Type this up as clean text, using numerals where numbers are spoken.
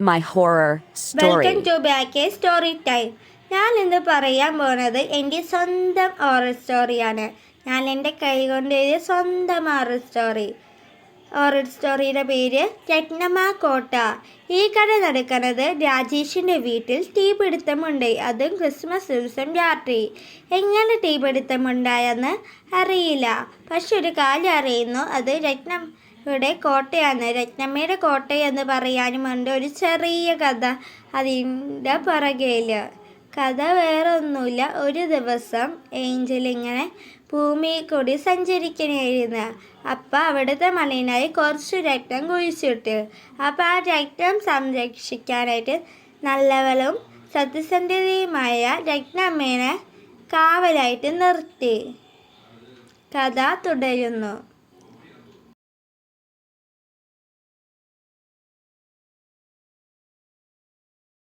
my horror story. Welcome to back story time. ഞാൻ ഇന്ന് പറയാൻ പോണത് എൻ്റെ സ്വന്തം ഹൊറർ സ്റ്റോറിയാണ്. ഞാൻ എൻ്റെ കൈ കൊണ്ട് എഴുതിയ സ്വന്തം ഹൊറർ സ്റ്റോറിയുടെ പേര് രത്നമ്മ കോട്ട. ഈ കഥ നടക്കുന്നത് രാജേഷിൻ്റെ വീട്ടിൽ തീപിടുത്തമുണ്ടായി, അതും ക്രിസ്മസ് ദിവസം രാത്രി. എങ്ങനെ തീപിടുത്തമുണ്ടായെന്ന് അറിയില്ല, പക്ഷെ ഒരു കാര്യം അറിയുന്നു, അത് രത്നമ്മയുടെ കോട്ടയാണ്. രത്നമ്മയുടെ കോട്ട എന്ന് പറയാനുമുണ്ട് ഒരു ചെറിയ കഥ അതിൻ്റെ പുറകെയിൽ. കഥ വേറെ ഒന്നുമില്ല. ഒരു ദിവസം ഏഞ്ചൽ ഇങ്ങനെ ഭൂമിയിൽ കൂടി സഞ്ചരിക്കണമായിരുന്നു. അപ്പം അവിടുത്തെ മണ്ണിനായി കുറച്ച് രക്തം കുഴിച്ചിട്ട്, അപ്പം ആ രക്തം സംരക്ഷിക്കാനായിട്ട് നല്ലവളും സത്യസന്ധതയുമായ രത്നമ്മേനെ കാവലായിട്ട് നിർത്തി. കഥ തുടരുന്നു.